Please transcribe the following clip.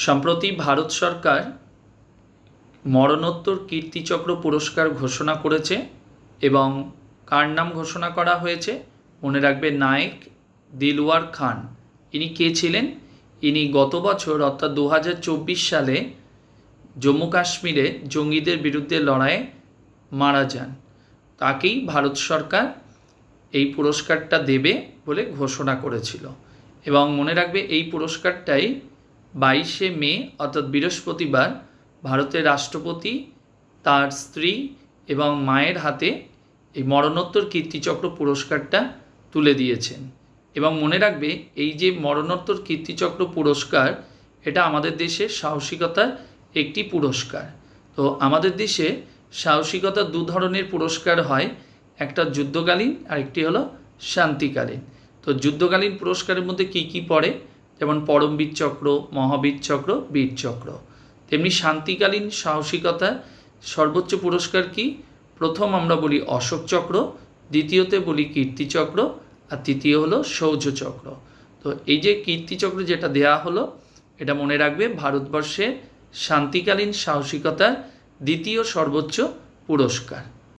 সম্প্রতি ভারত সরকার মরণোত্তর কীর্তিচক্র পুরস্কার ঘোষণা করেছে এবং কার নাম ঘোষণা করা হয়েছে মনে রাখবে, নায়েক দিলওয়ার খান। ইনি কে ছিলেন? ইনি গত বছর অর্থাৎ 2024 সালে জম্মু কাশ্মীরে জঙ্গিদের বিরুদ্ধে লড়াইয়ে মারা যান। তাকেই ভারত সরকার এই পুরস্কারটা দেবে বলে ঘোষণা করেছিল। এবং মনে রাখবে, এই পুরস্কারটাই 22শে মে অর্থাৎ বৃহস্পতিবার ভারতের রাষ্ট্রপতি তার স্ত্রী এবং মায়ের হাতে এই মরণোত্তর কীর্তিচক্র পুরস্কারটা তুলে দিয়েছেন। এবং মনে রাখবে, এই যে মরণোত্তর কীর্তিচক্র পুরস্কার, এটা আমাদের দেশের সাহসিকতার একটি পুরস্কার। তো আমাদের দেশে সাহসিকতার দু ধরনের পুরস্কার হয়, একটা যুদ্ধকালীন আর একটি হলো শান্তিকালীন। তো যুদ্ধকালীন পুরস্কারের মধ্যে কি কি পড়ে, যেমন পরমবীর চক্র, মহাবীর চক্র, বীর চক্র। তেমনি শান্তিকালীন সাহসিকতা সর্বোচ্চ পুরস্কার কি? প্রথম আমরা বলি অশোক চক্র, দ্বিতীয়তে বলি কীর্তিচক্র, আর তৃতীয় হলো শৌর্য চক্র। তো এই যে কীর্তিচক্র যেটা দেয়া হলো, এটা মনে রাখবে ভারতবর্ষে শান্তিকালীন সাহসিকতার দ্বিতীয় সর্বোচ্চ পুরস্কার।